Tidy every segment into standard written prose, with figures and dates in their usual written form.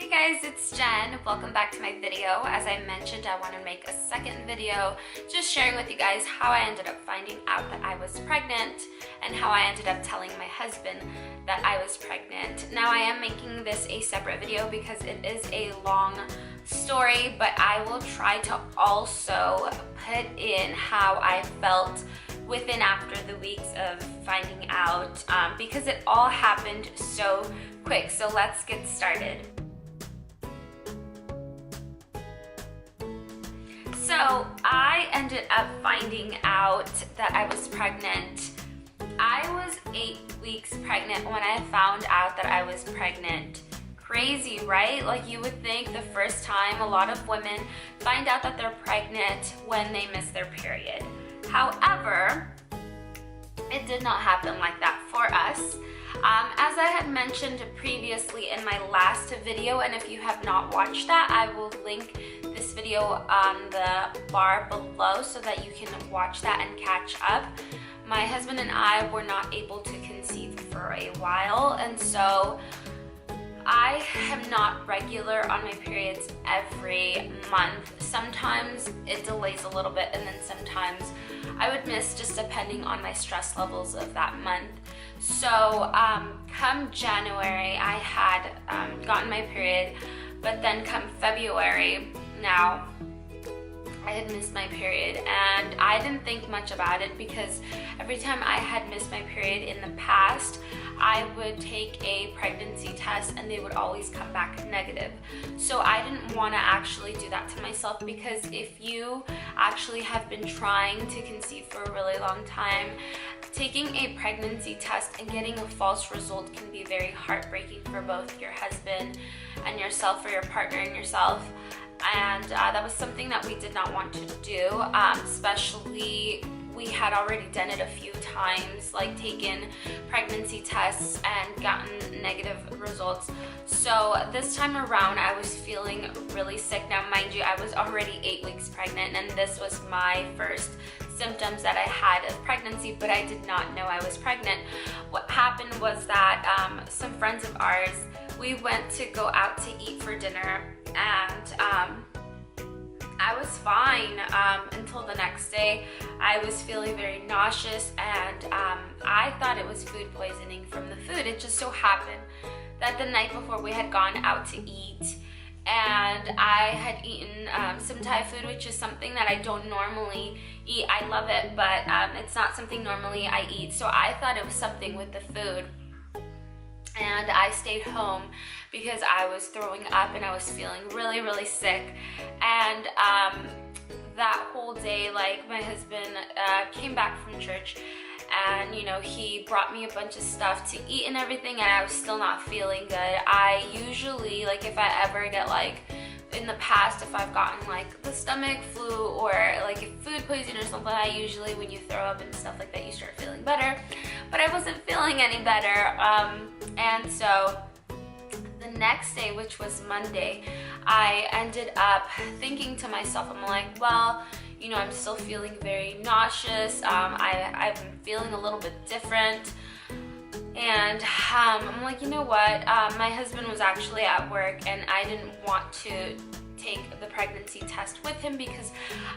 Hey guys, it's Jen. Welcome back to my video. As I mentioned, I want to make a second video just sharing with you guys how I ended up finding out that I was pregnant and how I ended up telling my husband that I was pregnant. Now I am making this a separate video because it is a long story, but I will try to also put in how I felt within after the weeks of finding out because it all happened so quick. So let's get started. So I ended up finding out that I was pregnant. I was 8 weeks pregnant when I found out that I was pregnant. Crazy, right? Like you would think the first time a lot of women find out that they're pregnant when they miss their period. However, it did not happen like that for us. As I had mentioned previously in my last video, and if you have not watched that, I will link this video on the bar below so that you can watch that and catch up. My husband and I were not able to conceive for a while, and so I am not regular on my periods every month. Sometimes it delays a little bit, and then sometimes I would miss just depending on my stress levels of that month. So come January, I had gotten my period, but then come February, now I had missed my period, and I didn't think much about it because every time I had missed my period in the past, I would take a pregnancy test and they would always come back negative. So I didn't want to actually do that to myself, because if you actually have been trying to conceive for a really long time, taking a pregnancy test and getting a false result can be very heartbreaking for both your husband and yourself, or your partner and yourself. And that was something that we did not want to do, especially we had already done it a few times, like taken pregnancy tests and gotten negative results. So this time around I was feeling really sick. Now mind you, I was already 8 weeks pregnant, and this was my first symptoms that I had of pregnancy, but I did not know I was pregnant. What happened was that some friends of ours, we went to go out to eat for dinner, and I was fine until the next day. I was feeling very nauseous, and I thought it was food poisoning from the food. It just so happened that the night before we had gone out to eat, and I had eaten some Thai food, which is something that I don't normally eat. I love it, but it's not something normally I eat. So I thought it was something with the food, and I stayed home because I was throwing up and I was feeling really, really sick. And that whole day, like, my husband came back from church, and you know, he brought me a bunch of stuff to eat and everything, and I was still not feeling good. I usually, like, if I ever get, like, in the past, if I've gotten like the stomach flu or like food poisoning or something, I usually, when you throw up and stuff like that, you start feeling better. But I wasn't feeling any better, and so the next day, which was Monday, I ended up thinking to myself, I'm like, well, you know, I'm still feeling very nauseous. I've been feeling a little bit different. And I'm like, you know what, my husband was actually at work, and I didn't want to take the pregnancy test with him because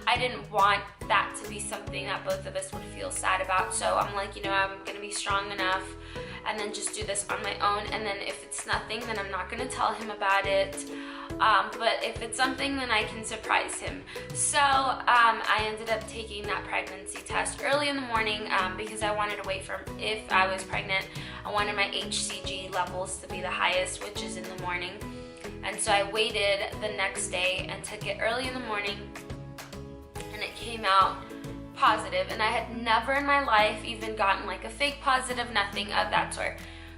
I didn't want that to be something that both of us would feel sad about. So I'm like, you know, I'm gonna be strong enough and then just do this on my own, and then if it's nothing, then I'm not gonna tell him about it. But if it's something, then I can surprise him. So I ended up taking that pregnancy test early in the morning because I wanted to wait for, if I was pregnant, I wanted my HCG levels to be the highest, which is in the morning. And so I waited the next day and took it early in the morning, and it came out positive. And I had never in my life even gotten like a fake positive, nothing of that sort.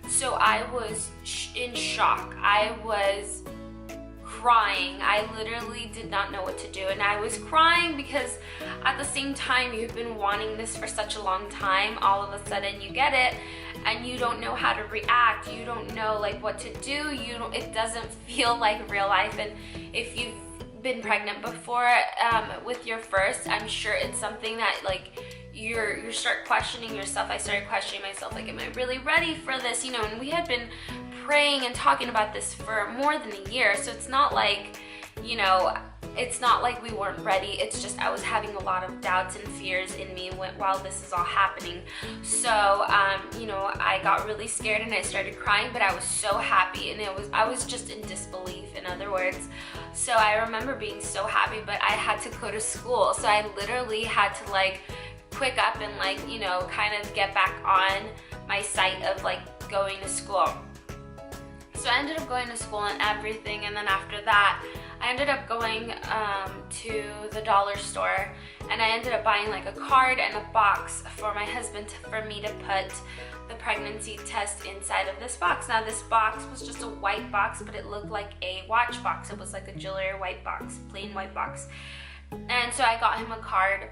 So I was in shock. I was crying. I literally did not know what to do, and I was crying because at the same time, you've been wanting this for such a long time. All of a sudden you get it, and you don't know how to react. You don't know like what to do. It doesn't feel like real life. And if you've been pregnant before with your first, I'm sure it's something that like you start questioning yourself. I started questioning myself, like, am I really ready for this? You know, and we had been praying and talking about this for more than a year, so it's not like, you know, it's not like we weren't ready. It's just I was having a lot of doubts and fears in me while this is all happening. So, you know, I got really scared and I started crying, but I was so happy, and I was just in disbelief, in other words. So I remember being so happy, but I had to go to school. So I literally had to like quick up and like, you know, kind of get back on my site of like going to school. So I ended up going to school and everything, and then after that, I ended up going to the dollar store, and I ended up buying like a card and a box for my husband for me to put the pregnancy test inside of this box. Now this box was just a white box, but it looked like a watch box. It was like a jewelry white box, plain white box. And so I got him a card,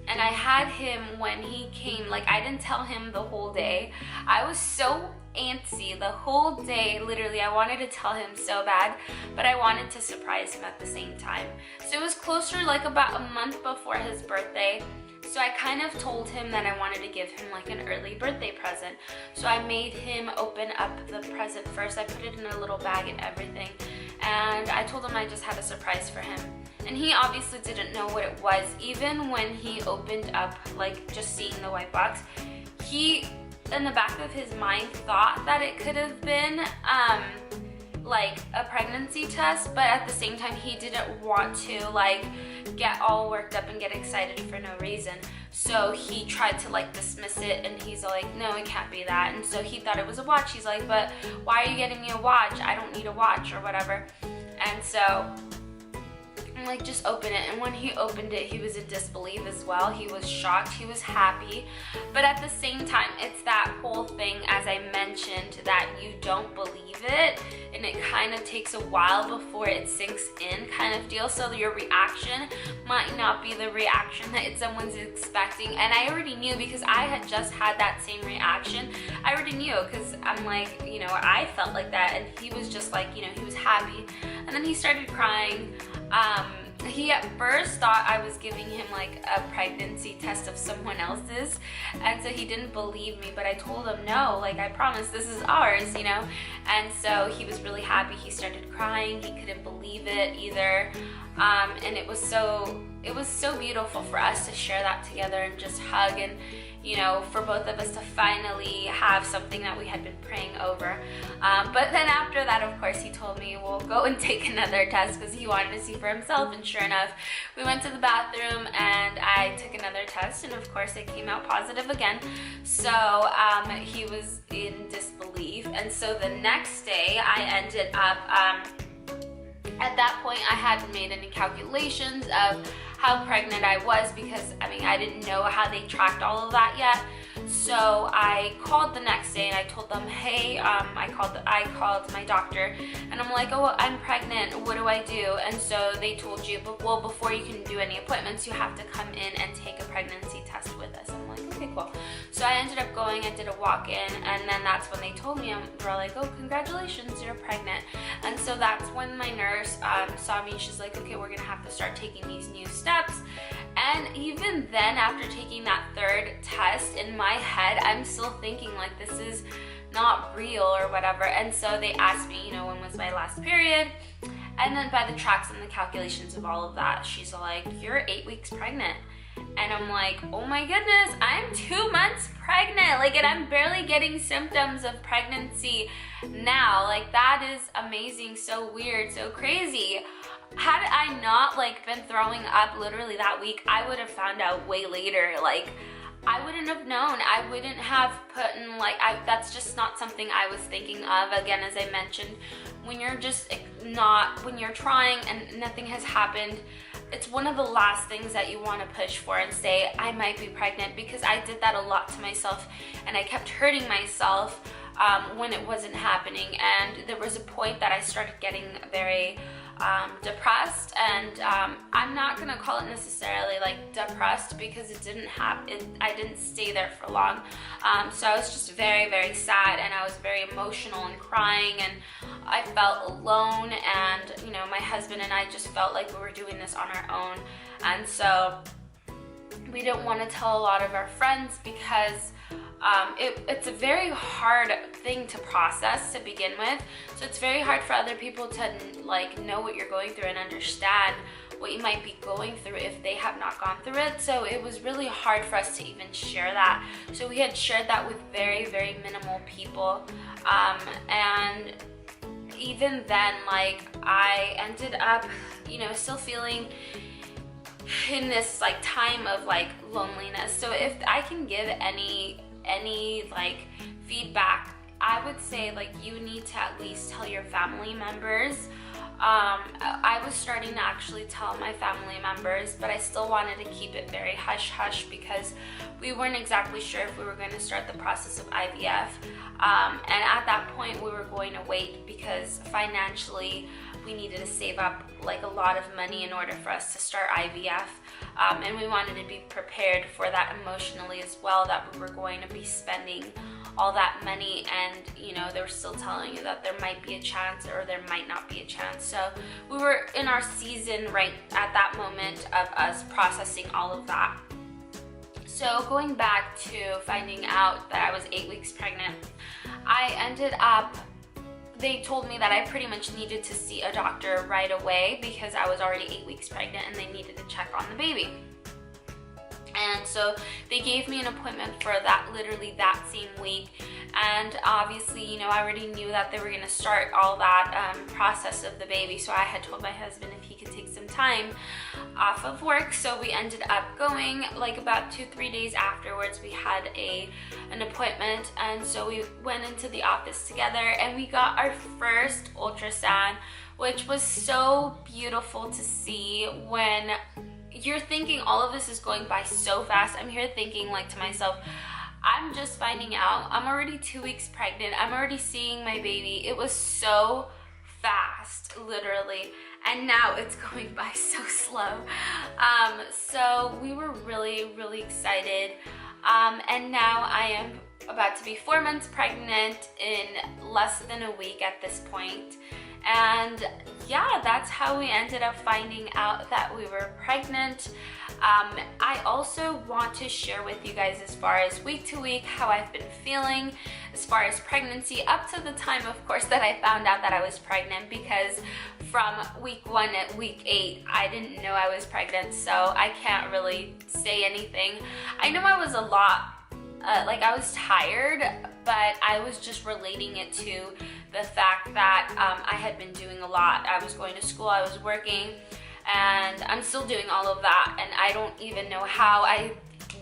and I had him when he came, like I didn't tell him the whole day. I was so antsy the whole day, literally. I wanted to tell him so bad, but I wanted to surprise him at the same time. So it was closer, like about a month before his birthday. So I kind of told him that I wanted to give him like an early birthday present. So I made him open up the present first. I put it in a little bag and everything, and I told him I just had a surprise for him. And he obviously didn't know what it was. Even when he opened up, like just seeing the white box, he, in the back of his mind, thought that it could have been like a pregnancy test, but at the same time he didn't want to like get all worked up and get excited for no reason. So he tried to like dismiss it, and he's like, no, it can't be that. And so he thought it was a watch. He's like, but why are you getting me a watch? I don't need a watch or whatever. And so I'm like, just open it. And when he opened it, he was in disbelief as well. He was shocked, he was happy, but at the same time, it's that whole thing, as I mentioned, that you don't believe it, and it kind of takes a while before it sinks in, kind of deal. So your reaction might not be the reaction that someone's expecting. And I already knew, because I had just had that same reaction. I already knew, because I'm like, you know, I felt like that, and he was just like, you know, he was happy, and then he started crying. He at first thought I was giving him like a pregnancy test of someone else's, and so he didn't believe me, but I told him, no, like I promise this is ours, you know. And so he was really happy. He started crying. He couldn't believe it either. And it was so beautiful for us to share that together and just hug, and you know, for both of us to finally have something that we had been praying over. But then after that, of course, he told me, we'll go and take another test, because he wanted to see for himself. And sure enough, we went to the bathroom and I took another test, and of course it came out positive again. So he was in disbelief. And so the next day I ended up, at that point I hadn't made any calculations of how pregnant I was, because I mean, I didn't know how they tracked all of that yet. So I called the next day and I told them, hey, I called my doctor, and I'm like, oh, I'm pregnant, what do I do? And so they told you, but well, before you can do any appointments, you have to come in and take a pregnancy test with us. I'm like, okay, cool. So I ended up going, I did a walk-in, and then that's when they told me, they were like, oh, congratulations, you're pregnant. And so that's when my nurse saw me. She's like, okay, we're gonna have to start taking these new steps. And even then, after taking that third test, in my head, I'm still thinking like, this is not real or whatever. And so they asked me, you know, when was my last period? And then by the tracks and the calculations of all of that, she's like, you're 8 weeks pregnant. And I'm like, oh my goodness, I'm 2 months pregnant. Like, and I'm barely getting symptoms of pregnancy now. Like, that is amazing, so weird, so crazy. Had I not like been throwing up literally that week, I would have found out way later. Like, I wouldn't have known. I wouldn't have put in like, that's just not something I was thinking of. Again, as I mentioned, when you're just not, when you're trying and nothing has happened, it's one of the last things that you want to push for and say, I might be pregnant, because I did that a lot to myself, and I kept hurting myself when it wasn't happening. And there was a point that I started getting very depressed, and I'm not gonna call it necessarily like depressed, because it didn't happen. I didn't stay there for long. So I was just very, very sad, and I was very emotional and crying, and I felt alone. And you know, my husband and I just felt like we were doing this on our own, and so we didn't want to tell a lot of our friends, because it's a very hard thing to process to begin with. So it's very hard for other people to like know what you're going through and understand what you might be going through if they have not gone through it. So it was really hard for us to even share that. So we had shared that with very, very minimal people. And even then, like, I ended up, you know, still feeling in this like time of like loneliness. So if I can give any like feedback, I would say like you need to at least tell your family members. I was starting to actually tell my family members, but I still wanted to keep it very hush-hush because we weren't exactly sure if we were going to start the process of IVF. And at that point, we were going to wait because financially, we needed to save up like a lot of money in order for us to start IVF. And we wanted to be prepared for that emotionally as well, that we were going to be spending all that money, and you know, they were still telling you that there might be a chance or there might not be a chance. So we were in our season right at that moment of us processing all of that. So going back to finding out that I was 8 weeks pregnant, I ended up, they told me that I pretty much needed to see a doctor right away because I was already 8 weeks pregnant and they needed to check on the baby. And so they gave me an appointment for that, literally that same week. And obviously, you know, I already knew that they were going to start all that process of the baby. So I had told my husband if he could take some time off of work. So we ended up going like about 2-3 days afterwards. We had an appointment. And so we went into the office together and we got our first ultrasound, which was so beautiful to see. When you're thinking all of this is going by so fast, I'm here thinking like to myself, I'm just finding out, I'm already 2 weeks pregnant, I'm already seeing my baby. It was so fast, literally, and now it's going by so slow. So we were really, really excited, and now I am about to be 4 months pregnant in less than a week at this point. And yeah, that's how we ended up finding out that we were pregnant. I also want to share with you guys as far as week to week how I've been feeling as far as pregnancy up to the time, of course, that I found out that I was pregnant, because from week 1 at week 8 I didn't know I was pregnant, so I can't really say anything. I know I was a lot like I was tired, but I was just relating it to the fact that I had been doing a lot. I was going to school, I was working, and I'm still doing all of that, and I don't even know how I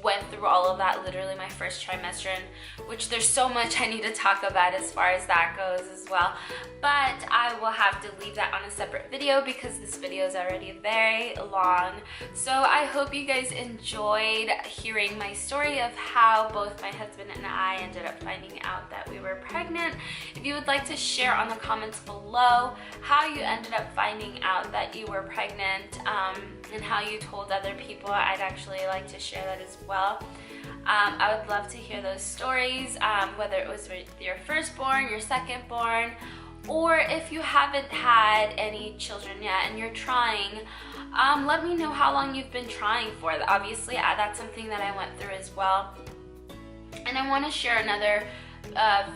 went through all of that, literally my first trimester, in which there's so much I need to talk about as far as that goes as well. But I will have to leave that on a separate video because this video is already very long. So I hope you guys enjoyed hearing my story of how both my husband and I ended up finding out that we were pregnant. If you would like to share on the comments below how you ended up finding out that you were pregnant, and how you told other people, I'd actually like to share that as well. I would love to hear those stories, whether it was with your firstborn, your secondborn, or if you haven't had any children yet and you're trying, let me know how long you've been trying for. Obviously, that's something that I went through as well. And I want to share another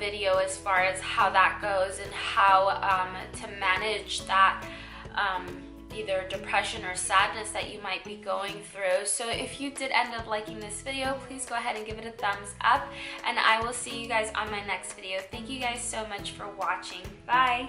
video as far as how that goes and how to manage that either depression or sadness that you might be going through. So if you did end up liking this video, please go ahead and give it a thumbs up, and I will see you guys on my next video. Thank you guys so much for watching. Bye!